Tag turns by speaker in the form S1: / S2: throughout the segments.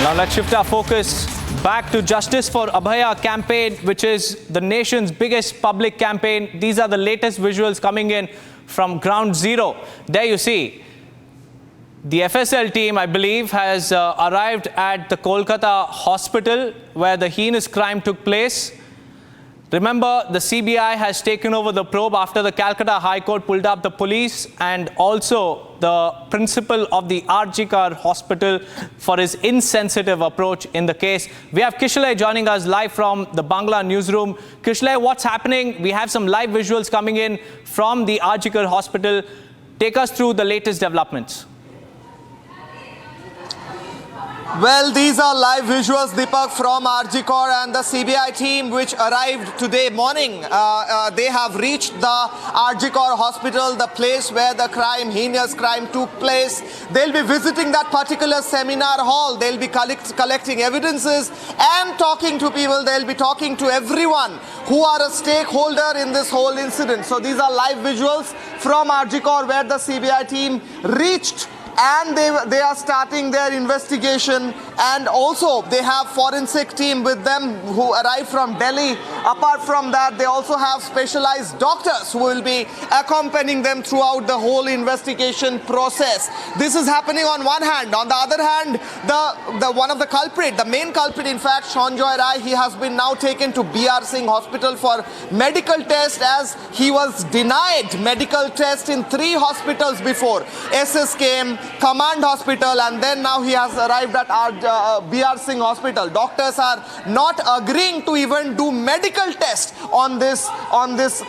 S1: Now let's shift our focus back to Justice for Abhaya campaign, which is the nation's biggest public campaign. These are the latest visuals coming in from ground zero. There you see, the FSL team, I believe, has arrived at the Kolkata hospital where the heinous crime took place. Remember, the CBI has taken over the probe after the Calcutta High Court pulled up the police and also the principal of the Arnab hospital for his insensitive approach in the case. We have Kishlay joining us live from the Bangla newsroom. Kishlay, what's happening? We have some live visuals coming in from the Arnab hospital. Take us through the latest developments.
S2: Well, these are live visuals, Deepak, from Arnab and the CBI team which arrived today morning. They have reached the Arnab hospital, the place where the heinous crime took place. They'll be visiting that particular seminar hall. They'll be collecting evidences and talking to people. They'll be talking to everyone who are a stakeholder in this whole incident. So these are live visuals from Arnab where the CBI team reached, and they are starting their investigation, and also they have forensic team with them who arrived from Delhi. Apart from that, they also have specialized doctors who will be accompanying them throughout the whole investigation process. This is happening on one hand. On the other hand, the main culprit, in fact, Sanjay Rai, he has been now taken to BR Singh Hospital for medical test, as he was denied medical test in 3 hospitals before. SSKM, Command Hospital, and then now he has arrived at our BR Singh Hospital. Doctors are not agreeing to even do medical test on this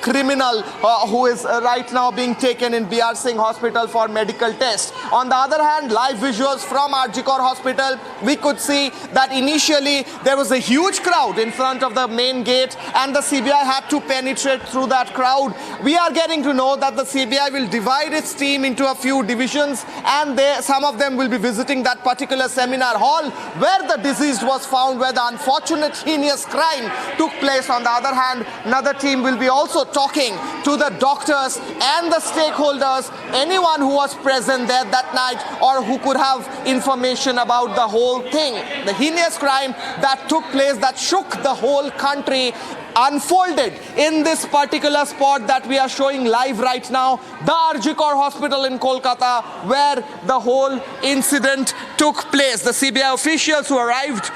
S2: criminal who is right now being taken in BR Singh Hospital for medical test. On the other hand, live visuals from Arnab Hospital, we could see that initially there was a huge crowd in front of the main gate, and the CBI had to penetrate through that crowd. We are getting to know that the CBI will divide its team into a few divisions, and some of them will be visiting that particular seminar hall where the deceased was found, where the unfortunate heinous crime took place. On the other hand, another team will be also talking to the doctors and the stakeholders, anyone who was present there that night or who could have information about the whole thing. The heinous crime that took place, that shook the whole country, unfolded in this particular spot that we are showing live right now, the Arnab hospital in Kolkata, where the whole incident took place. The CBI officials who arrived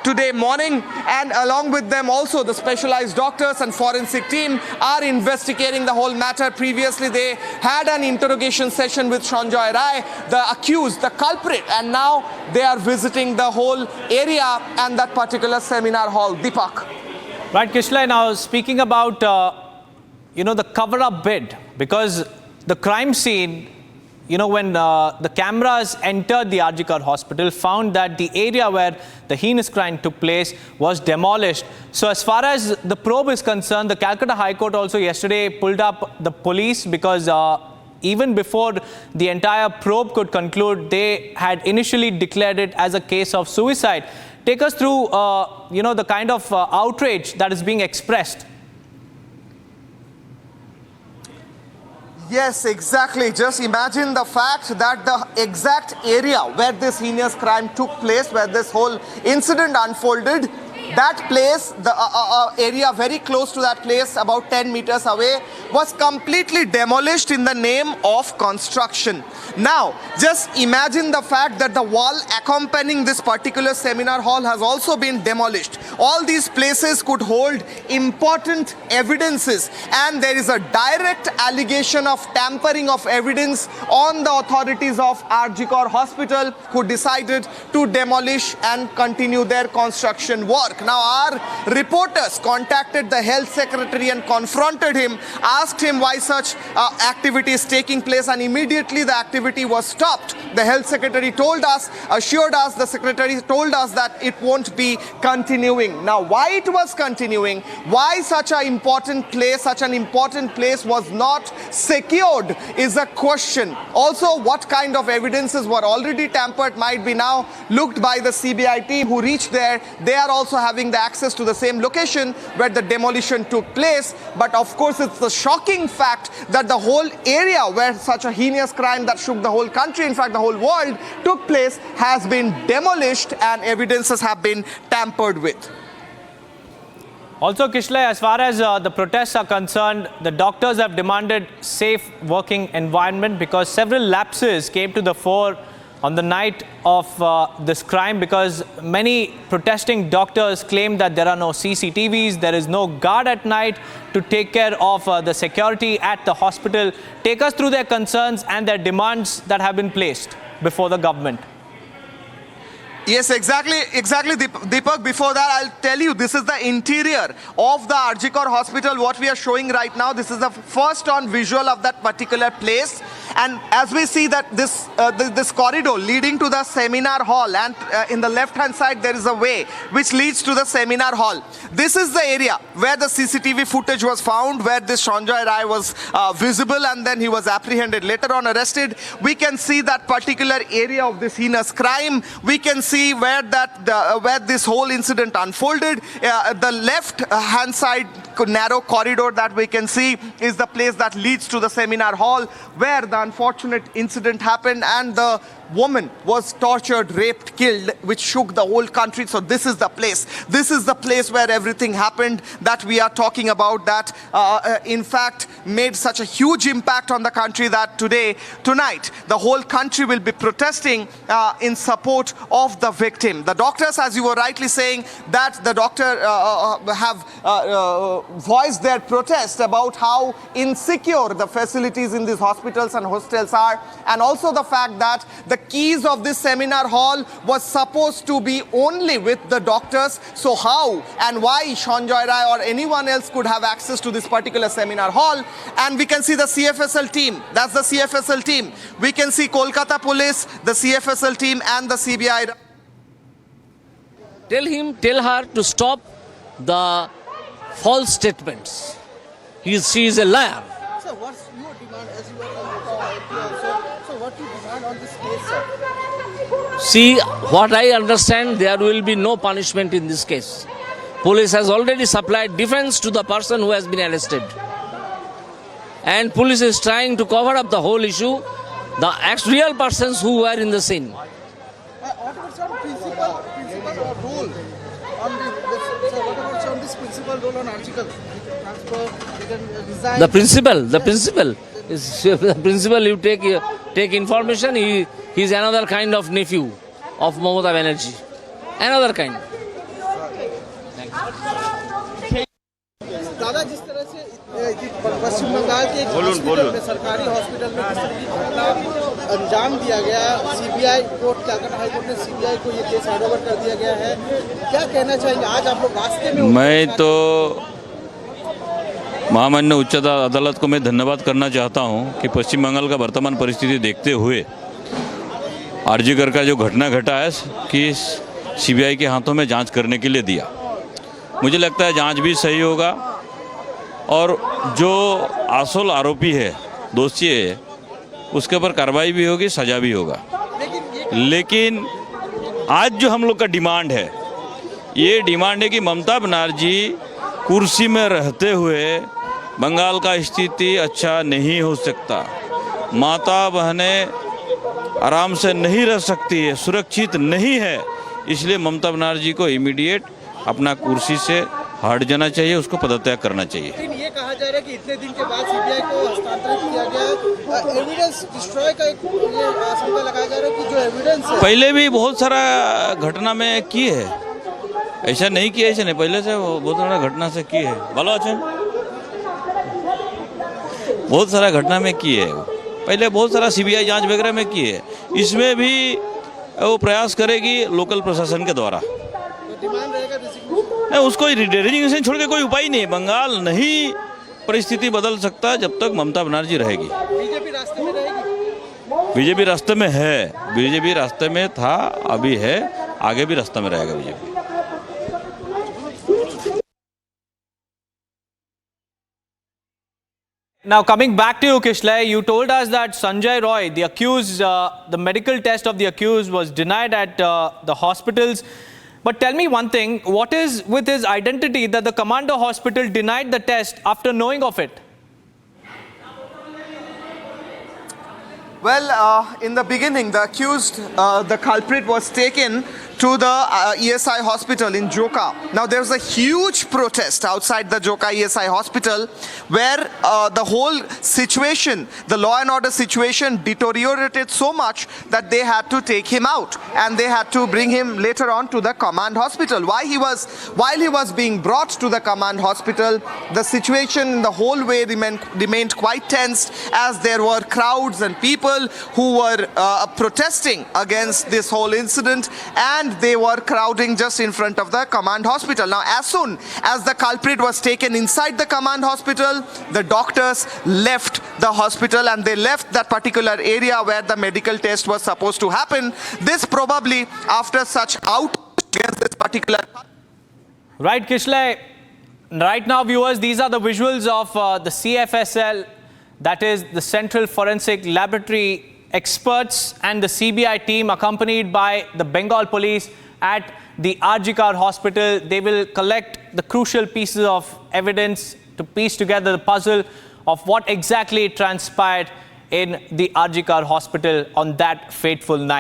S2: today morning, and along with them also the specialized doctors and forensic team, are investigating the whole matter. Previously they had an interrogation session with Sanjay Rai, the accused, the culprit, and now they are visiting the whole area and that particular seminar hall. Deepak.
S1: Right, Kishlay, now speaking about, the cover-up bid, because the crime scene, when the cameras entered the Arnab hospital, found that the area where the heinous crime took place was demolished. So as far as the probe is concerned, the Calcutta High Court also yesterday pulled up the police because even before the entire probe could conclude, they had initially declared it as a case of suicide. Take us through, the kind of outrage that is being expressed.
S2: Yes, exactly. Just imagine the fact that the exact area where this heinous crime took place, where this whole incident unfolded, that place, the area very close to that place, about 10 meters away, was completely demolished in the name of construction. Now, just imagine the fact that the wall accompanying this particular seminar hall has also been demolished. All these places could hold important evidences, and there is a direct allegation of tampering of evidence on the authorities of Arnab hospital, who decided to demolish and continue their construction work. Now, our reporters contacted the health secretary and confronted him, asked him why such activity is taking place, and immediately the activity was stopped. The health secretary assured us that it won't be continuing. Now, why it was continuing, why such an important place was not secured is a question. Also, what kind of evidences were already tampered might be now looked by the CBI team who reached there. They are also having having the access to the same location where the demolition took place. But of course, it's the shocking fact that the whole area where such a heinous crime that shook the whole country, in fact the whole world, took place has been demolished and evidences have been tampered with.
S1: Also, Kishle, as far as the protests are concerned, the doctors have demanded safe working environment because several lapses came to the fore on the night of this crime, because many protesting doctors claim that there are no CCTVs, there is no guard at night to take care of the security at the hospital. Take us through their concerns and their demands that have been placed before the government.
S2: Yes, exactly, Deepak. Before that, I'll tell you, this is the interior of the RG Kar hospital, what we are showing right now. This is the first on visual of that particular place. And as we see that this corridor leading to the seminar hall, and in the left-hand side, there is a way which leads to the seminar hall. This is the area where the CCTV footage was found, where this Sanjay Rai was visible, and then he was apprehended, later on arrested. We can see that particular area of this heinous crime. We can see where this whole incident unfolded. The left hand side narrow corridor that we can see is the place that leads to the seminar hall where the unfortunate incident happened, and the woman was tortured, raped, killed, which shook the whole country. So this is the place. This is the place where everything happened that we are talking about, that in fact made such a huge impact on the country that tonight, the whole country will be protesting in support of the victim. The doctors, as you were rightly saying, that the doctor have voiced their protest about how insecure the facilities in these hospitals and hostels are, and also the fact that the keys of this seminar hall was supposed to be only with the doctors. So how and why Sanjay Rai or anyone else could have access to this particular seminar hall? And we can see the CFSL team. That's the CFSL team. We can see Kolkata police, the CFSL team, and the CBI.
S3: Tell her to stop the false statements. She is a liar.
S4: So what's your demand as you are so what do you demand on this case, sir?
S3: See, what I understand, there will be no punishment in this case. Police has already supplied defense to the person who has been arrested. And police is trying to cover up the whole issue, the real persons who were in the scene.
S4: What about some principal role on this principal role on article? They can resign.
S3: The principal you take information. He is another kind of nephew of Mamata Banerjee, another kind.
S4: दादा जिस तरह से पश्चिम बंगाल के एक hospital में, सरकारी hospital में किस तरह की घटना अंजाम दिया गया, CBI court, Calcutta high court ने सीबीआई को ये केस हैंडओवर कर दिया गया है, क्या कहना चाहेंगे? आज आप लोग रास्ते में,
S5: मैं तो महामान्य उच्चतम अदालत को मैं धन्यवाद करना चाहता हूं कि पश्चिम बंगाल का वर्तमान परिस्थिति देखते हुए आरजीकर का जो घटना घटा है कि सीबीआई के हाथों में जांच करने के लिए दिया। मुझे लगता है जांच भी सही होगा और जो असल आरोपी है, दोषी है, उसके ऊपर कार्रवाई भी होगी, सजा भी होगा। लेकिन आज जो हम लोग का डिमांड है, ये डिमांड है कि ममता बनर्जी कुर्सी में रहते हुए बंगाल का स्थिति अच्छा नहीं हो सकता। माता बहनें आराम से नहीं रह सकती है, सुरक्षित नहीं है। इसलिए ममता बनर्जी को इमीडिएट अपना कुर्सी से हट जाना चाहिए, उसको पदत्याग करना चाहिए।
S4: लेकिन ये कहा जा रहा है कि इतने दिन के बाद सीबीआई को हस्तांतरित किया गया, एविडेंस डिस्ट्रॉय का एक ये आशंका लगाया जा रहा है कि जो एविडेंस है,
S5: पहले भी बहुत सारा घटना में की है, ऐसा नहीं किया, ऐसा नहीं, पहले से बहुत सारा घटना से की है, बोलो अच्छा, बहुत सारा घटना में की है, पहले बहुत सारा सीबीआई जांच वगैरह में की है। इसमें भी वो प्रयास करेगी लोकल प्रशासन के द्वारा।
S4: डिमांड रहेगा
S5: नहीं, उसको रेजिग्नेशन छोड़ के कोई उपाय नहीं है। बंगाल नहीं परिस्थिति बदल सकता जब तक ममता बनर्जी रहेगी।
S4: बीजेपी रास्ते में रहेगी।
S5: बीजेपी रास्ते में है, बीजेपी रास्ते में था, अभी है, आगे भी रास्ते में रहेगा BJP.
S1: Now, coming back to you, Kishle, you told us that Sanjay Roy, the accused, the medical test of the accused was denied at the hospitals. But tell me one thing, what is with his identity that the Commando hospital denied the test after knowing of it?
S2: Well, in the beginning, the accused, the culprit was taken to the ESI hospital in Joka. Now, there was a huge protest outside the Joka ESI hospital where the whole situation, the law and order situation deteriorated so much that they had to take him out and they had to bring him later on to the command hospital. While he was being brought to the command hospital, the situation in the whole way remained quite tense as there were crowds and people who were protesting against this whole incident, and they were crowding just in front of the command hospital. Now, as soon as the culprit was taken inside the command hospital, the doctors left the hospital and they left that particular area where the medical test was supposed to happen. This probably after such outrage against this particular...
S1: Right, Kishle. Right now, viewers, these are the visuals of the CFSL, that is the Central Forensic Laboratory experts and the CBI team accompanied by the Bengal police at the RG hospital. They will collect the crucial pieces of evidence to piece together the puzzle of what exactly transpired in the RG hospital on that fateful night.